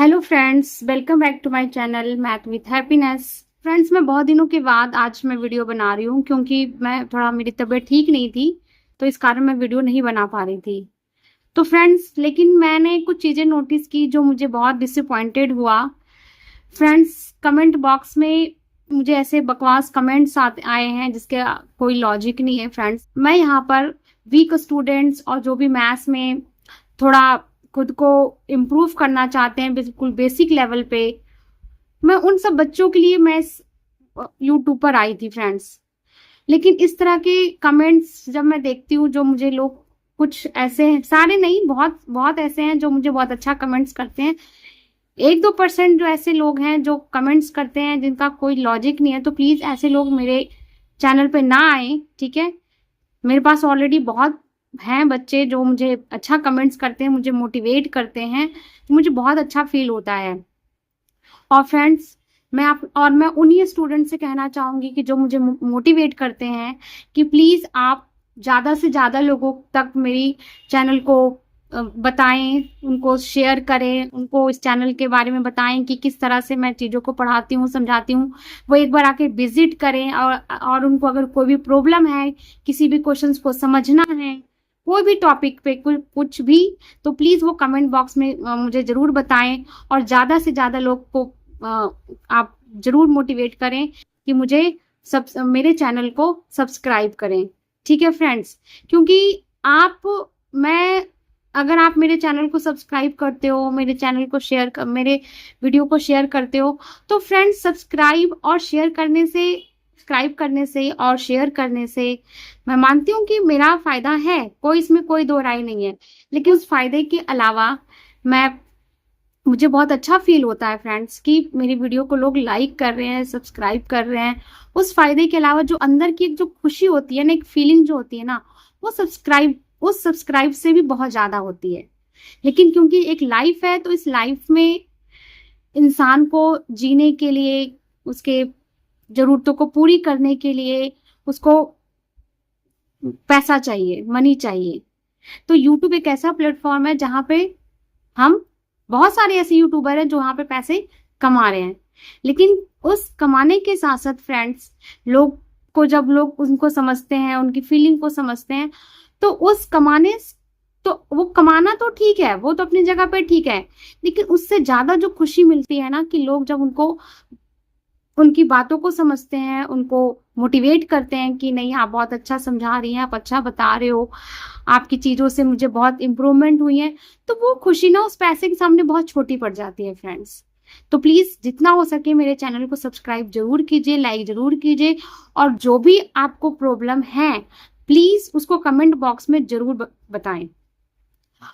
Hello friends, welcome back to my channel math with happiness. Friends, मैं बहुत दिनों के बाद आज मैं वीडियो बना रही हूँ क्योंकि मेरी तबीयत ठीक नहीं थी, तो इस कारण मैं वीडियो नहीं बना पा रही थी। तो फ्रेंड्स, लेकिन मैंने कुछ चीज़ें नोटिस की जो मुझे बहुत डिसअपॉइंटेड हुआ। फ्रेंड्स, कमेंट बॉक्स में मुझे ऐसे बकवास कमेंट्स आए हैं जिसके कोई लॉजिक नहीं है। फ्रेंड्स, मैं यहाँ पर वीक स्टूडेंट्स और जो भी मैथ्स में थोड़ा खुद को इम्प्रूव करना चाहते हैं बिल्कुल बेसिक लेवल पे, मैं उन सब बच्चों के लिए मैं यूट्यूब पर आई थी फ्रेंड्स। लेकिन इस तरह के कमेंट्स जब मैं देखती हूँ, जो मुझे लोग कुछ ऐसे हैं, सारे नहीं, बहुत बहुत ऐसे हैं जो मुझे बहुत अच्छा कमेंट्स करते हैं। 1-2% जो ऐसे लोग हैं जो कमेंट्स करते हैं जिनका कोई लॉजिक नहीं है, तो प्लीज ऐसे लोग मेरे चैनल पे ना आए, ठीक है। मेरे पास ऑलरेडी बहुत हैं बच्चे जो मुझे अच्छा कमेंट्स करते हैं, मुझे मोटिवेट करते हैं, तो मुझे बहुत अच्छा फील होता है। और फ्रेंड्स, मैं उन्हीं स्टूडेंट से कहना चाहूंगी कि जो मुझे मोटिवेट करते हैं कि प्लीज आप ज्यादा से ज्यादा लोगों तक मेरी चैनल को बताएं, उनको शेयर करें, उनको इस चैनल के बारे में बताएं कि किस तरह से मैं चीज़ों को पढ़ाती हूँ, समझाती हूँ। वो एक बार आके विजिट करें और उनको अगर कोई भी प्रॉब्लम है, किसी भी क्वेश्चंस को समझना है, कोई भी टॉपिक पे कुछ भी, तो प्लीज़ वो कमेंट बॉक्स में मुझे ज़रूर बताएं। और ज़्यादा से ज़्यादा लोग को आप ज़रूर मोटिवेट करें कि मेरे चैनल को सब्सक्राइब करें, ठीक है फ्रेंड्स। क्योंकि अगर आप मेरे चैनल को सब्सक्राइब करते हो, मेरे वीडियो को शेयर करते हो, तो फ्रेंड्स, सब्सक्राइब करने से और शेयर करने से मैं मानती हूँ कि मेरा फायदा है, इसमें कोई दो राय नहीं है। लेकिन उस फायदे के अलावा मुझे बहुत अच्छा फील होता है फ्रेंड्स कि मेरी वीडियो को लोग लाइक कर रहे हैं, सब्सक्राइब कर रहे हैं। उस फायदे के अलावा जो अंदर की एक जो खुशी होती है ना, एक फीलिंग जो होती है ना, उस सब्सक्राइब से भी बहुत ज्यादा होती है। लेकिन क्योंकि एक लाइफ है, तो इस लाइफ में इंसान को जीने के लिए, उसके जरूरतों को पूरी करने के लिए उसको पैसा चाहिए, मनी चाहिए। तो यूट्यूब एक ऐसा प्लेटफॉर्म है जहां पे हम बहुत सारे ऐसे यूट्यूबर हैं जो वहां पे पैसे कमा रहे हैं। लेकिन उस कमाने के साथ साथ फ्रेंड्स, जब लोग उनको समझते हैं, उनकी फीलिंग को समझते हैं, तो वो कमाना तो ठीक है, वो तो अपनी जगह पे ठीक है। लेकिन उससे ज्यादा जो खुशी मिलती है ना, कि लोग जब उनकी बातों को समझते हैं, उनको मोटिवेट करते हैं कि नहीं, आप बहुत अच्छा समझा रही हैं, आप अच्छा बता रहे हो, आपकी चीजों से मुझे बहुत इंप्रूवमेंट हुई है, तो वो खुशी ना उस पैसे के सामने बहुत छोटी पड़ जाती है फ्रेंड्स। तो प्लीज जितना हो सके मेरे चैनल को सब्सक्राइब जरूर कीजिए, लाइक जरूर कीजिए। और जो भी आपको प्रॉब्लम है, प्लीज उसको कमेंट बॉक्स में जरूर बताएं।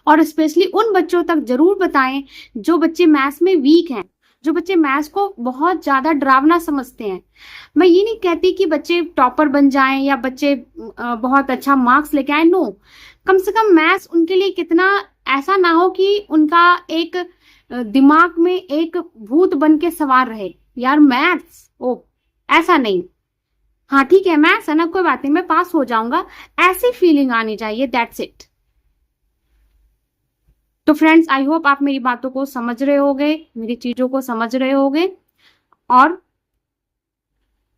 और स्पेशली उन बच्चों तक जरूर बताएं जो बच्चे मैथ्स में वीक हैं, जो बच्चे मैथ्स को बहुत ज्यादा डरावना समझते हैं। मैं ये नहीं कहती कि बच्चे टॉपर बन जाएं या बच्चे बहुत अच्छा मार्क्स लेके आए, नो। कम से कम मैथ्स उनके लिए कितना ऐसा ना हो कि उनका एक दिमाग में एक भूत बन के सवार रहे, यार मैथ्स ओ, ऐसा नहीं। हाँ ठीक है, मैथ्स है ना, कोई बात नहीं, मैं पास हो जाऊंगा, ऐसी फीलिंग आनी चाहिए, दैट्स इट। तो फ्रेंड्स, आई होप आप मेरी बातों को समझ रहे होगे, मेरी चीजों को समझ रहे होगे, और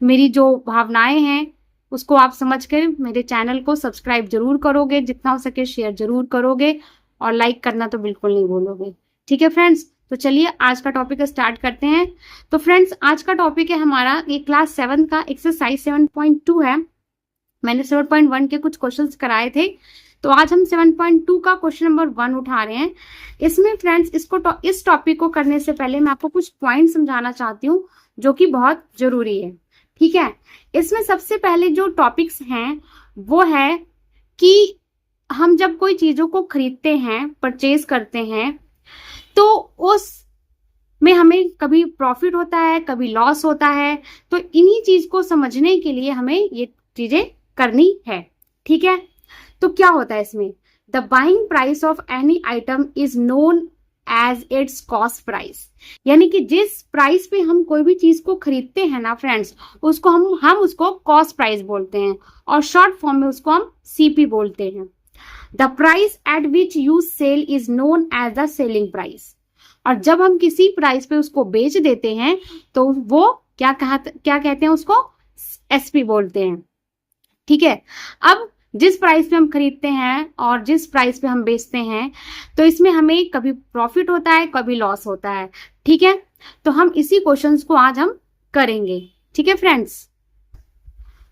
मेरी जो भावनाएं हैं उसको आप समझ कर मेरे चैनल को सब्सक्राइब जरूर करोगे, जितना हो सके शेयर जरूर करोगे, और लाइक करना तो बिल्कुल नहीं भूलोगे, ठीक है फ्रेंड्स। तो चलिए आज का टॉपिक स्टार्ट करते हैं। तो फ्रेंड्स, आज का टॉपिक है हमारा ये क्लास 7 का एक्सरसाइज 7.2 है। मैंने 7.1 के कुछ क्वेश्चंस कराए थे, तो आज हम 7.2 का क्वेश्चन नंबर 1 उठा रहे हैं। इसमें फ्रेंड्स, इस टॉपिक को करने से पहले मैं आपको कुछ पॉइंट समझाना चाहती हूँ जो कि बहुत जरूरी है, ठीक है। इसमें सबसे पहले जो टॉपिक्स हैं वो है कि हम जब कोई चीजों को खरीदते हैं, परचेज करते हैं, तो उस में हमें कभी प्रॉफिट होता है, कभी लॉस होता है। तो इन्हीं चीज को समझने के लिए हमें ये चीजें करनी है, ठीक है। तो क्या होता है इसमें, the buying price of any item is known as its cost price. यानी कि जिस प्राइस पे हम कोई भी चीज को खरीदते हैं ना फ्रेंड्स, उसको हम उसको कॉस्ट प्राइस बोलते हैं, और शॉर्ट फॉर्म में उसको हम सीपी बोलते हैं। The price at which you sell is known as the selling price. और जब हम किसी प्राइस पे उसको बेच देते हैं तो वो क्या कहते हैं उसको, एसपी बोलते हैं। ठीक है, अब जिस प्राइस पे हम खरीदते हैं और जिस प्राइस पे हम बेचते हैं तो इसमें हमें कभी प्रॉफिट होता है, कभी लॉस होता है। ठीक है, तो हम इसी क्वेश्चंस को आज हम करेंगे। ठीक है फ्रेंड्स,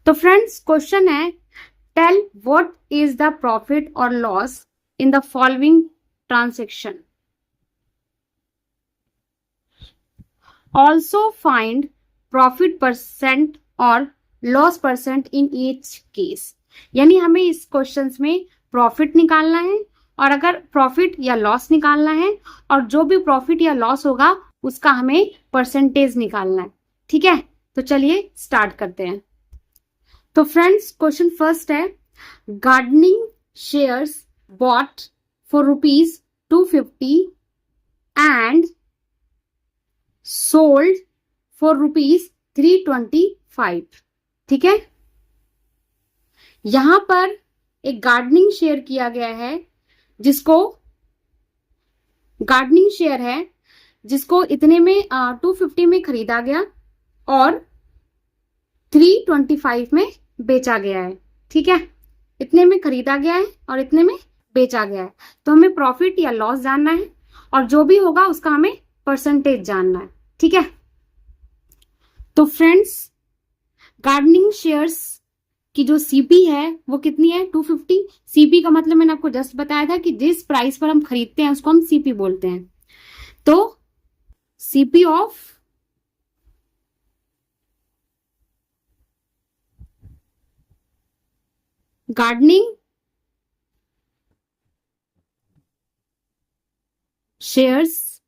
तो फ्रेंड्स क्वेश्चन है, tell what is the profit और loss in the following transaction, also find profit percent और loss percent in each case. यानी हमें इस क्वेश्चन में प्रॉफिट निकालना है और अगर प्रॉफिट या लॉस निकालना है, और जो भी प्रॉफिट या लॉस होगा उसका हमें परसेंटेज निकालना है। ठीक है, तो चलिए स्टार्ट करते हैं। तो फ्रेंड्स क्वेश्चन फर्स्ट है, gardening shares bot for ₹250 and sold for ₹325। ठीक है, यहां पर एक गार्डनिंग शेयर किया गया है, जिसको गार्डनिंग शेयर है जिसको इतने में 250 में खरीदा गया और 325 में बेचा गया है। ठीक है, इतने में खरीदा गया है और इतने में बेचा गया है। तो हमें प्रॉफिट या लॉस जानना है और जो भी होगा उसका हमें परसेंटेज जानना है। ठीक है, तो फ्रेंड्स गार्डनिंग शेयर्स की जो सीपी है वो कितनी है, 250। सीपी का मतलब मैंने आपको जस्ट बताया था कि जिस प्राइस पर हम खरीदते हैं उसको हम सीपी बोलते हैं। तो सीपी ऑफ गार्डनिंग शेयर्स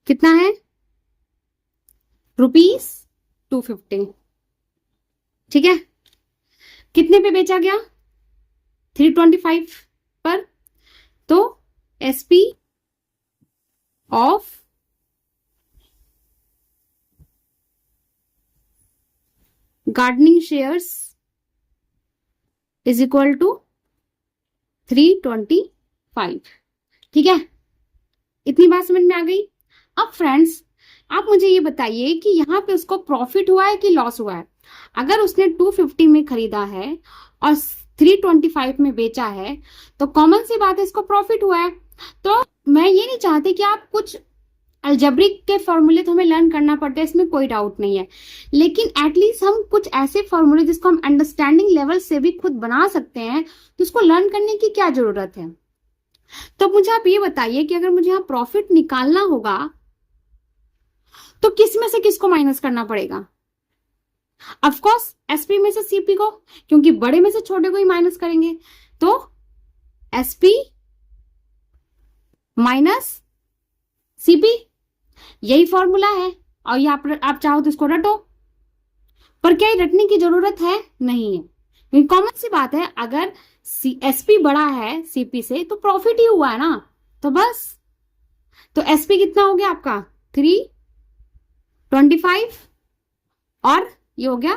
कितना है, ₹250। ठीक है, कितने पे बेचा गया, 325 पर। तो SP of gardening shares is equal to 325। ठीक है, इतनी बात समझ में आ गई। अब फ्रेंड्स आप मुझे ये बताइए कि यहाँ पे उसको प्रॉफिट हुआ है कि लॉस हुआ है। अगर उसने 250 में खरीदा है और 325 में बेचा है तो कॉमन सी बात है इसको प्रॉफिट हुआ है। तो मैं ये नहीं चाहती कि आप कुछ अलजेब्रिक के फॉर्मूले तो हमें लर्न करना पड़ता है, इसमें कोई डाउट नहीं है, लेकिन एटलीस्ट हम कुछ ऐसे फॉर्मूले जिसको हम अंडरस्टैंडिंग लेवल से भी खुद बना सकते हैं तो उसको लर्न करने की क्या जरूरत है। तो मुझे आप ये बताइए कि अगर मुझे यहाँ प्रॉफिट निकालना होगा तो किस में से किसको माइनस करना पड़ेगा, ऑफ कोर्स एसपी में से सीपी को, क्योंकि बड़े में से छोटे को ही माइनस करेंगे। तो एसपी माइनस सीपी, यही फॉर्मूला है और ये आप चाहो तो इसको रटो, पर क्या ये रटने की जरूरत है, नहीं है, क्योंकि कॉमन सी बात है अगर एसपी बड़ा है सीपी से तो प्रॉफिट ही हुआ है ना, तो बस। तो एसपी कितना हो गया आपका 325 और ये हो गया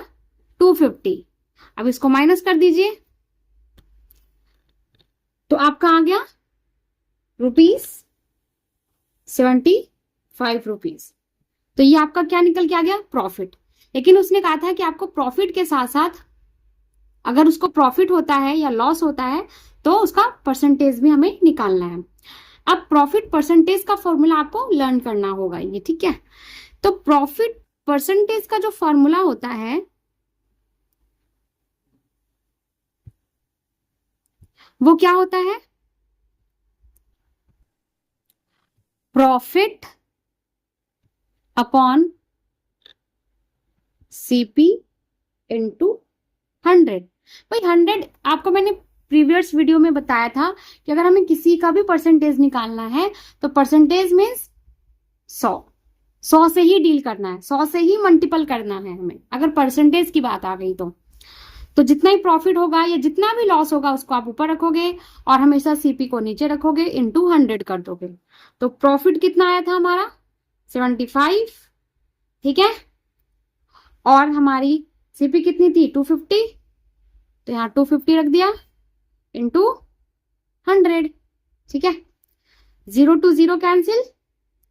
250। अब इसको माइनस कर दीजिए तो आपका आ गया ₹75। तो ये आपका क्या निकल के आ गया, प्रॉफिट। लेकिन उसने कहा था कि आपको प्रॉफिट के साथ साथ अगर उसको प्रॉफिट होता है या लॉस होता है तो उसका परसेंटेज भी हमें निकालना है। अब प्रॉफिट परसेंटेज का फॉर्मूला आपको लर्न करना होगा ये, ठीक है। तो प्रॉफिट परसेंटेज का जो फॉर्मूला होता है वो क्या होता है, प्रॉफिट अपॉन सीपी इंटू 100। भाई 100 आपको मैंने प्रीवियस वीडियो में बताया था कि अगर हमें किसी का भी परसेंटेज निकालना है तो परसेंटेज मीन्स 100 से ही डील करना है, 100 से ही मल्टीपल करना है हमें, अगर परसेंटेज की बात आ गई तो जितना ही प्रॉफिट होगा या जितना भी लॉस होगा उसको आप ऊपर रखोगे और हमेशा सीपी को नीचे रखोगे, इंटू 100 कर दोगे। तो प्रॉफिट कितना आया था हमारा 75, ठीक है, और हमारी सीपी कितनी थी 250, तो यहाँ 250 रख दिया इंटू 100, ठीक है। 0 to 0 कैंसिल,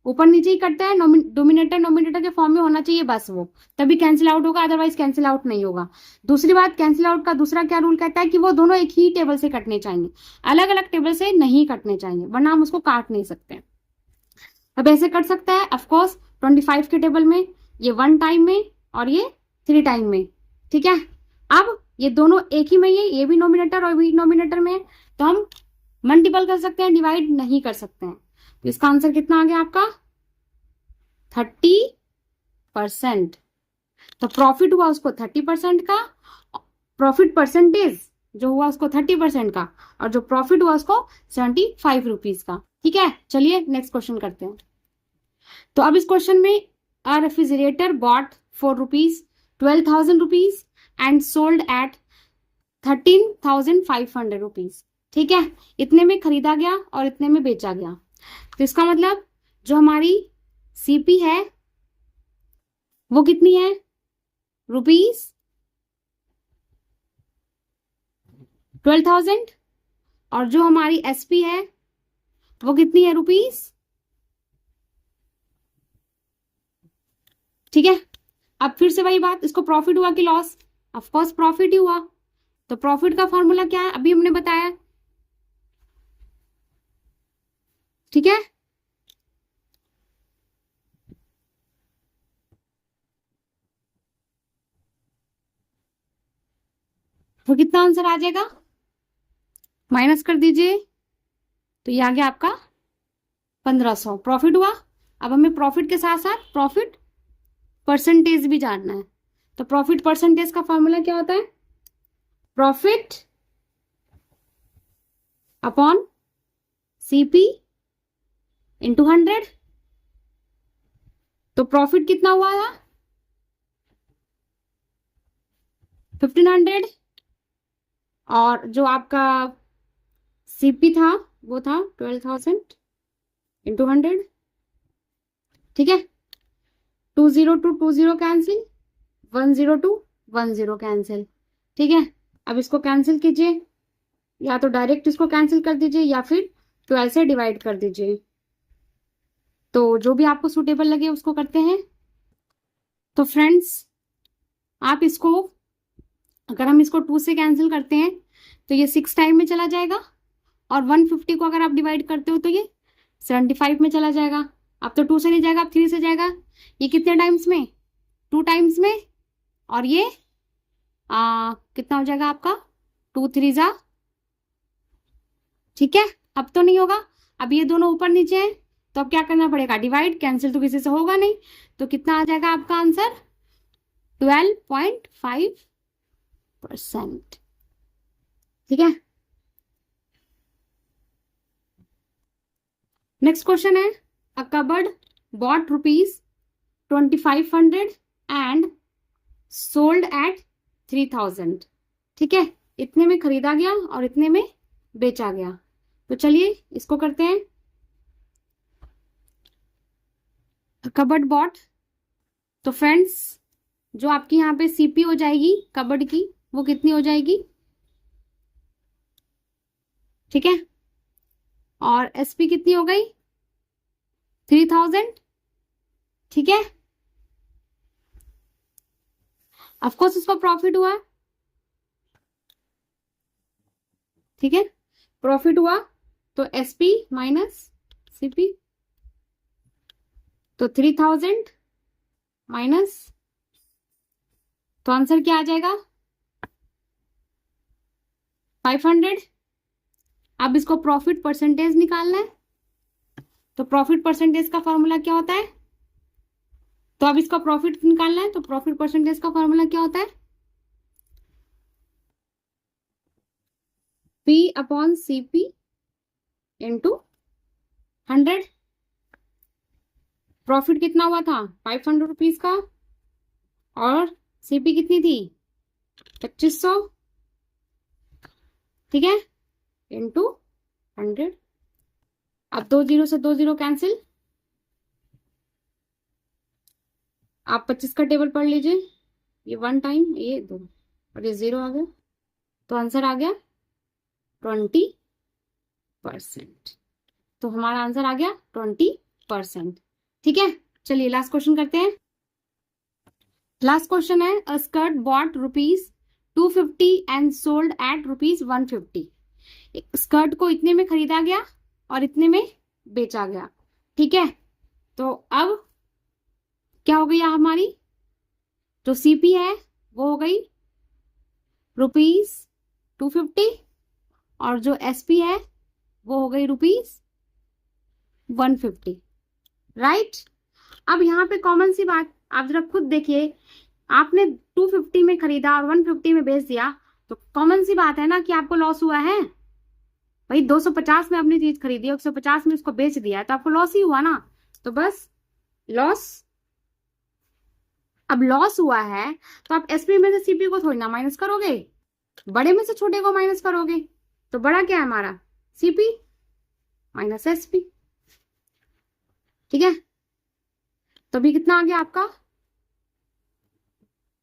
ऊपर नीचे ही कटता है, डोमिनेटर नोमिनेटर के फॉर्म में होना चाहिए बस, वो तभी कैंसिल आउट होगा, अदरवाइज कैंसिल आउट नहीं होगा। दूसरी बात, कैंसिल आउट का दूसरा क्या रूल कहता है कि वो दोनों एक ही टेबल से कटने चाहिए, अलग अलग टेबल से नहीं कटने चाहिए, वरना हम उसको काट नहीं सकते। अब ऐसे कट सकता है ऑफकोर्स 25 के टेबल में, ये 1 टाइम में और ये 3 टाइम में, ठीक है। अब ये दोनों एक ही में, ये भी नोमिनेटर और भी नोमिनेटर में है, तो हम मल्टीपल कर सकते हैं, डिवाइड नहीं कर सकते हैं। तो इसका आंसर कितना आ गया आपका 30%। तो प्रॉफिट हुआ उसको 30% का, प्रॉफिट परसेंटेज जो हुआ उसको 30% का, और जो प्रॉफिट हुआ उसको 75 रुपीज का, ठीक है। चलिए नेक्स्ट क्वेश्चन करते हैं। तो अब इस क्वेश्चन में a refrigerator bought for rupees 12,000 rupees and sold at 13,500 rupees, ठीक है। इतने में खरीदा गया और इतने में बेचा गया। तो इसका मतलब जो हमारी सीपी है वो कितनी है, रुपीज 12,000, और जो हमारी एसपी है वो कितनी है, रुपीज, ठीक है। अब फिर से वही बात, इसको प्रॉफिट हुआ कि लॉस, ऑफ कोर्स प्रॉफिट ही हुआ। तो प्रॉफिट का फॉर्मूला क्या है, अभी हमने बताया, ठीक है। तो कितना आंसर आ जाएगा, माइनस कर दीजिए, तो ये आ गया आपका 1500 प्रॉफिट हुआ। अब हमें प्रॉफिट के साथ साथ प्रॉफिट परसेंटेज भी जानना है। तो प्रॉफिट परसेंटेज का फॉर्मूला क्या होता है, प्रॉफिट अपॉन सीपी इंटू 100। तो प्रॉफिट कितना हुआ था 1500, और जो आपका सीपी था वो था 12,000 इंटू 100, ठीक है। 20 to 20 कैंसिल, 10 to 10 कैंसिल, ठीक है। अब इसको कैंसिल कीजिए, या तो डायरेक्ट इसको कैंसिल कर दीजिए या फिर 12 से डिवाइड कर दीजिए, तो जो भी आपको सुटेबल लगे उसको करते हैं। तो फ्रेंड्स आप इसको, अगर हम इसको 2 से कैंसिल करते हैं तो ये 6 टाइम में चला जाएगा, और 150 को अगर आप डिवाइड करते हो तो ये 75 में चला जाएगा। अब तो 2 से नहीं जाएगा, अब 3 से जाएगा। ये कितने टाइम्स में, 2 टाइम्स में, और ये कितना हो जाएगा आपका 2 3 जा, ठीक है। अब तो नहीं होगा, अब ये दोनों ऊपर नीचे हैं, तो अब क्या करना पड़ेगा, डिवाइड, कैंसिल तो किसी से होगा नहीं, तो कितना आ जाएगा आपका आंसर 12.5%, ठीक है। नेक्स्ट क्वेश्चन है, a cupboard bought rupees 2500 and sold at 3000, ठीक है। इतने में खरीदा गया और इतने में बेचा गया। तो चलिए इसको करते हैं, कबर्ड बॉट। तो फ्रेंड्स जो आपकी यहाँ पे सीपी हो जाएगी कबर्ड की, वो कितनी हो जाएगी, ठीक है, और एसपी कितनी हो गई 3000, ठीक है। ऑफकोर्स उसका प्रॉफिट हुआ, ठीक है, प्रॉफिट हुआ, तो एसपी माइनस सीपी, तो 3000 माइनस, तो आंसर क्या आ जाएगा 500। अब इसको प्रॉफिट परसेंटेज निकालना है, तो प्रॉफिट परसेंटेज का फॉर्मूला क्या होता है, तो अब इसका प्रॉफिट निकालना है, तो प्रॉफिट परसेंटेज का फॉर्मूला क्या होता है, P upon CP into 100। Profit कितना हुआ था 500 रुपीज का, और सीपी कितनी थी 2500, ठीक है, इंटू 100। अब 2 0 से 2 0 कैंसिल, आप 25 का टेबल पढ़ लीजिए, ये 1 टाइम, ये 2, और ये 0 आ गया, तो आंसर आ गया 20%। तो हमारा आंसर आ गया 20%। ठीक है, चलिए लास्ट क्वेश्चन करते हैं। लास्ट क्वेश्चन है, a skirt bought ₹250 and sold at ₹150। Skirt को इतने में खरीदा गया और इतने में बेचा गया। ठीक है, तो अब क्या हो गई हमारी जो सीपी है वो हो गई ₹250 और जो एसपी है वो हो गई ₹150। राइट। अब यहाँ पे कॉमन सी बात आप जरा खुद देखिए, आपने 250 में खरीदा और 150 में बेच दिया, तो कॉमन सी बात है ना कि आपको लॉस हुआ है। भाई 250 में अपनी चीज खरीदी, 150 में उसको बेच दिया, तो आपको लॉस ही हुआ ना। तो बस लॉस, अब लॉस हुआ है तो आप एसपी में से सीपी को थोड़ी ना माइनस करोगे, बड़े में से छोटे को माइनस करोगे। तो बड़ा क्या है हमारा, सीपी माइनस एसपी। ठीक है, तो अभी कितना आ गया आपका,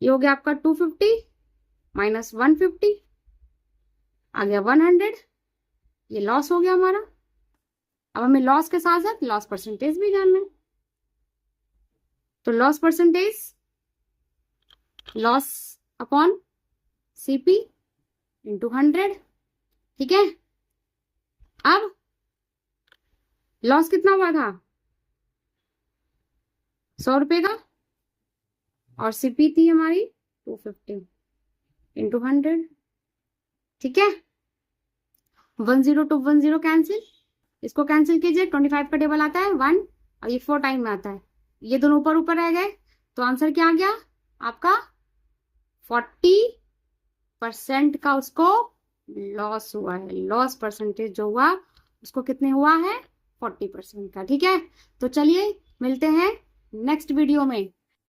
ये हो गया आपका 250 माइनस 150 आ गया 100। ये लॉस हो गया हमारा। अब हमें लॉस के साथ साथ लॉस परसेंटेज भी जानना है। तो loss percentage, loss upon CP into 100। ठीक है, अब लॉस कितना हुआ था, 100 रुपए का, और सीपी थी हमारी 250 इंटू 100। ठीक है, 10 to 10 कैंसिल, इसको कैंसिल कीजिए, 25 का टेबल आता है 1 और ये 4 टाइम में आता है, ये दोनों ऊपर ऊपर रह गए। तो आंसर क्या आ गया आपका, 40% का उसको लॉस हुआ है। लॉस परसेंटेज जो हुआ उसको कितने हुआ है, 40% का। ठीक है, तो चलिए मिलते हैं नेक्स्ट वीडियो में।